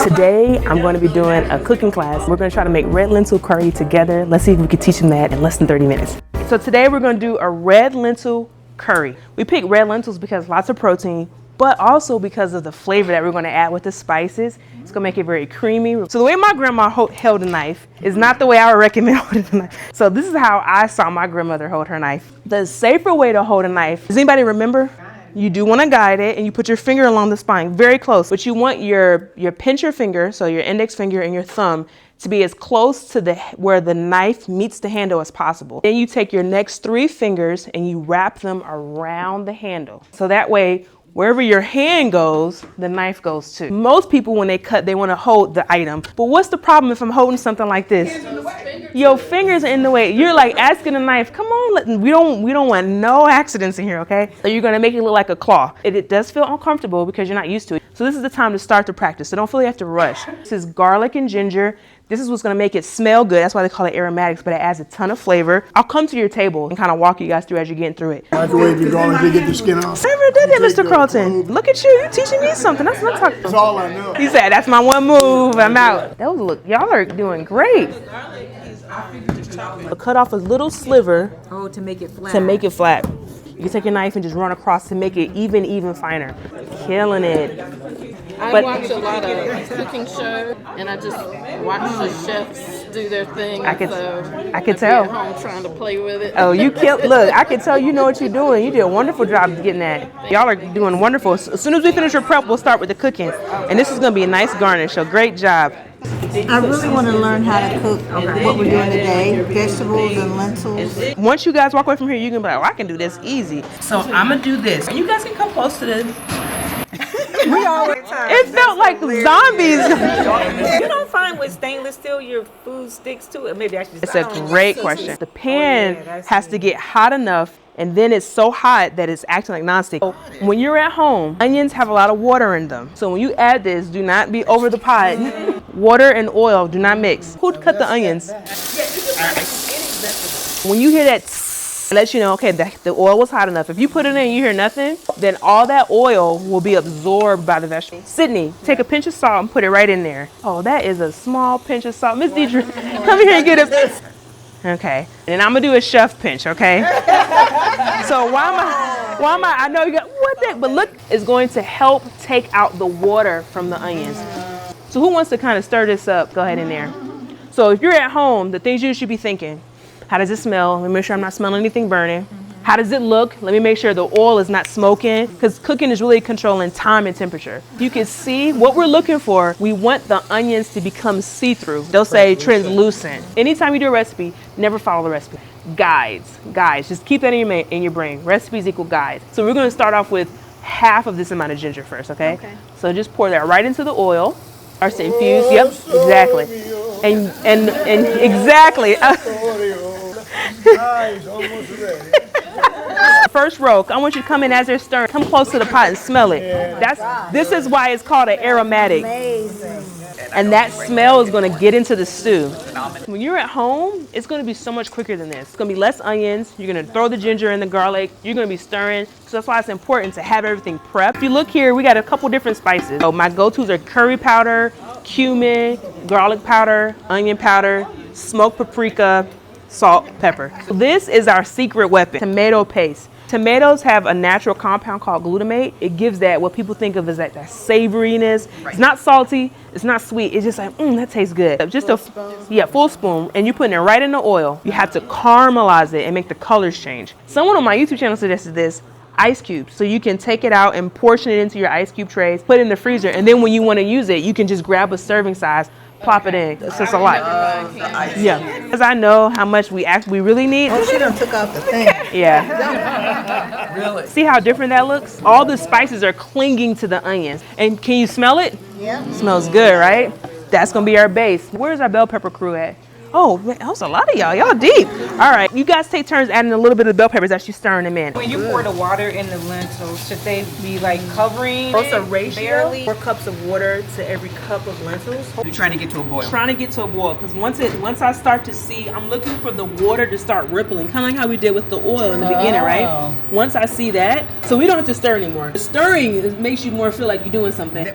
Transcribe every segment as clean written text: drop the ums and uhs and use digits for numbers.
Today, I'm going to be doing a cooking class. We're going to try to make red lentil curry together. Let's see if we can teach them that in less than 30 minutes. So today we're going to do a red lentil curry. We picked red lentils because lots of protein, but also because of the flavor that we're going to add with the spices. It's going to make it very creamy. So the way my grandma held a knife is not the way I would recommend holding a knife. So this is how I saw my grandmother hold her knife. The safer way to hold a knife, does anybody remember? You do want to guide it and you put your finger along the spine, very close. But you want your pincher finger, so your index finger and your thumb, to be as close to where the knife meets the handle as possible. Then you take your next 3 fingers and you wrap them around the handle. So that way, wherever your hand goes, the knife goes too. Most people, when they cut, they want to hold the item. But what's the problem if I'm holding something like this? Your fingers are in the way. You're like asking a knife, come on, we don't want no accidents in here, okay? So you're gonna make it look like a claw. It does feel uncomfortable because you're not used to it. So this is the time to start to practice. So don't feel you have to rush. This is garlic and ginger. This is what's gonna make it smell good. That's why they call it aromatics, but it adds a ton of flavor. I'll come to your table and kind of walk you guys through as you're getting through it. Microwave your garlic to get the skin off. I never did that, Mr. Carlton. Look at you, you're teaching me something. That's what I'm talking about. That's all I know. He said, that's my one move, I'm out. That was, look, y'all are doing great. Cut off a little sliver. Oh, to make it flat. To make it flat. You can take your knife and just run across to make it even finer. Killing it. I watch a lot of cooking shows, and I just watch the chefs do their thing. I could tell. At home trying to play with it. Oh, you killed. Look, I can tell you know what you're doing. You did a wonderful job getting that. Y'all are doing wonderful. As soon as we finish your prep, we'll start with the cooking. And this is going to be a nice garnish, so great job. I really want to learn how to cook what we're doing today, vegetables and lentils. Once you guys walk away from here, you can be like, oh, I can do this easy. So I'm going to do this. And you guys can come close to this. It felt like zombies. You don't find with stainless steel your food sticks to it? Maybe actually. It's a great question. The pan has to get hot enough, and then it's so hot that it's acting like nonstick. So when you're at home, onions have a lot of water in them. So when you add this, do not be over the pot. Water and oil do not mix. Who cut the onions? When you hear that, it lets you know, okay, the oil was hot enough. If you put it in and you hear nothing, then all that oil will be absorbed by the vegetable. Sydney, take a pinch of salt and put it right in there. Oh, that is a small pinch of salt. Miss Deidre, come here and get it. Okay, and I'm gonna do a chef pinch, okay? So why am I know you got, what the, but look, it's going to help take out the water from the onions. So who wants to kind of stir this up? Go ahead in there. So if you're at home, the things you should be thinking, how does it smell? Let me make sure I'm not smelling anything burning. How does it look? Let me make sure the oil is not smoking, because cooking is really controlling time and temperature. You can see what we're looking for. We want the onions to become see-through. They'll say translucent. Anytime you do a recipe, never follow the recipe. Guides, just keep that in your brain. Recipes equal guides. So we're gonna start off with half of this amount of ginger first, okay? So just pour that right into the oil. Starts to infuse, yep, exactly. And exactly. First row, I want you to come in as they're stirring. Come close to the pot and smell it. This is why it's called an aromatic. Amazing. And that smell is going to get into the stew. When you're at home, it's going to be so much quicker than this. It's going to be less onions. You're going to throw the ginger and the garlic. You're going to be stirring. So that's why it's important to have everything prepped. If you look here, we got a couple different spices. So my go-tos are curry powder, cumin, garlic powder, onion powder, smoked paprika, salt, pepper. So this is our secret weapon, tomato paste. Tomatoes have a natural compound called glutamate. It gives that, what people think of as that savoriness. It's not salty, it's not sweet. It's just like, that tastes good. Just full spoon. And you're putting it right in the oil. You have to caramelize it and make the colors change. Someone on my YouTube channel suggested this, ice cubes. So you can take it out and portion it into your ice cube trays, put it in the freezer, and then when you want to use it, you can just grab a serving size, plop it in. It's just a lot. Yeah, because I know how much we really need. Oh, she done took out the thing. Yeah. Really? See how different that looks? All the spices are clinging to the onions. And can you smell it? Yeah. It smells good, right? That's gonna be our base. Where's our bell pepper crew at? Oh, man, that was a lot of y'all. Y'all deep. All right, you guys take turns adding a little bit of bell peppers as you're stirring them in. When you pour the water in the lentils, should they be like covering? What's a ratio? Barely? 4 cups of water to every cup of lentils. You're trying to get to a boil. Trying to get to a boil, because once I start to see, I'm looking for the water to start rippling, kind of like how we did with the oil in the beginning, right? Once I see that, so we don't have to stir anymore. The stirring makes you more feel like you're doing something.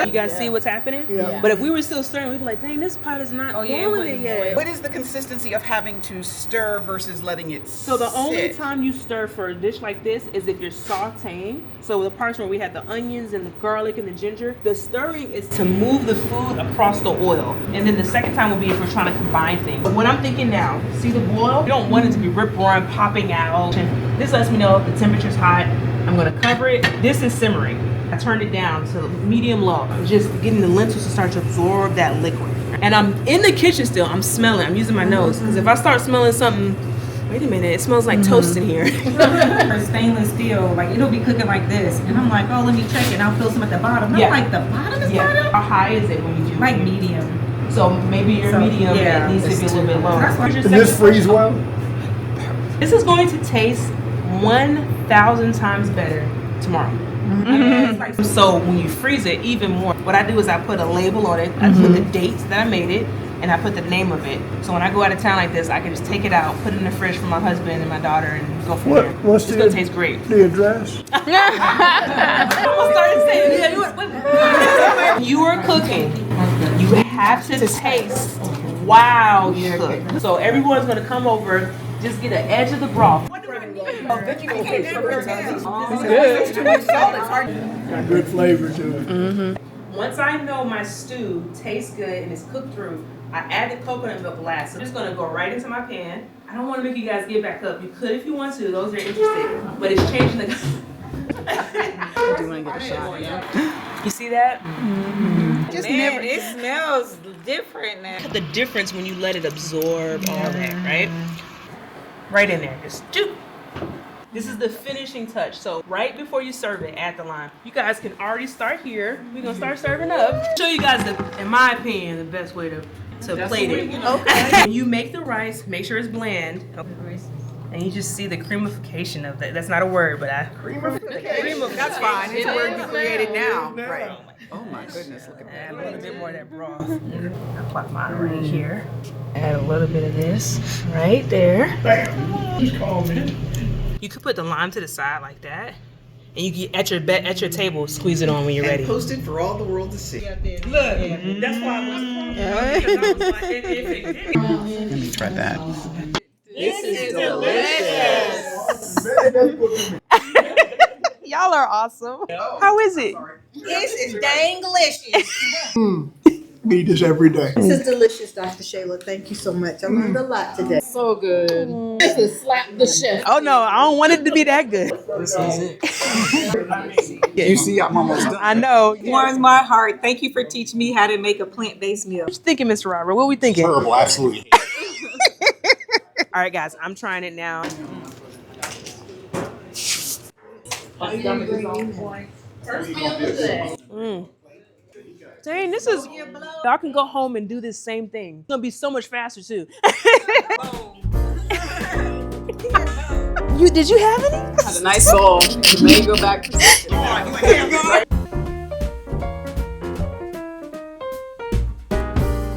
You guys see what's happening? Yeah. But if we were still stirring, we'd be like, dang, this pot is not boiling it yet. What is the consistency of having to stir versus letting it So the only sit? time you stir for a dish like this is if you're sauteing. So the parts where we had the onions and the garlic and the ginger, the stirring is to move the food across the oil. And then the second time will be if we're trying to combine things. But what I'm thinking now, see the boil? You don't want it to be rip roaring, popping out. This lets me know the temperature's hot. I'm gonna cover it. This is simmering. I turned it down to medium low. Just getting the lentils to start to absorb that liquid. And I'm in the kitchen still. I'm smelling. I'm using my nose. Because if I start smelling something, wait a minute, it smells like toast in here. For stainless steel, like it'll be cooking like this, and I'm like, oh, let me check it. And I'll feel some at the bottom. I'm like, the bottom is bottom? How high is it when you do? Like medium. So maybe your medium it needs to be a little bit lower. Does this freeze well? This is going to taste 1,000 times better tomorrow. So when you freeze it even more, what I do is I put a label on it. I put the dates that I made it, and I put the name of it. So when I go out of town like this, I can just take it out, put it in the fridge for my husband and my daughter, and go from there. What's It's gonna taste great. The address? You are cooking. You have to taste while you cook. So everyone's gonna come over, just get an edge of the broth. Got good flavor to it. Once I know my stew tastes good and it's cooked through, I add the coconut milk last. So I'm just gonna go right into my pan. I don't want to make you guys get back up. You could if you want to. Those are interested, but it's changing the. I do want to get a shot. Yeah. You see that? Man, it smells different now. Look at the difference when you let it absorb all that, right? Right in there, just doop. This is the finishing touch. So right before you serve it, add the lime. You guys can already start here. We're gonna start serving up. Show you guys, in my opinion, the best way to plate it. Okay. When you make the rice, make sure it's bland. And you just see the creamification of that. That's not a word, but That's fine. It's a word you created now. Right. Oh my goodness, look at that. add a little bit more of that broth. I plop mine right here. Add a little bit of this right there. You could put the lime to the side like that. And you get at your table, squeeze it on when you're ready. Post it for all the world to see. Look, that's why I was like, Let me try that. this is delicious. Y'all are awesome. How is it? This is dang delicious. Eat this every day. This is delicious, Dr. Shayla. Thank you so much. I learned a lot today. So good. This is slap the chef. Oh no, I don't want it to be that good. This is it. You see, I'm almost done. I know. Warms my heart. Thank you for teaching me how to make a plant-based meal. What you thinking, Mr. Robert? What we thinking? Terrible, absolutely. All right, guys, I'm trying it now. Dang, this is. Y'all can go home and do this same thing. It's gonna be so much faster too. Did you have any? Had a nice bowl. May go back to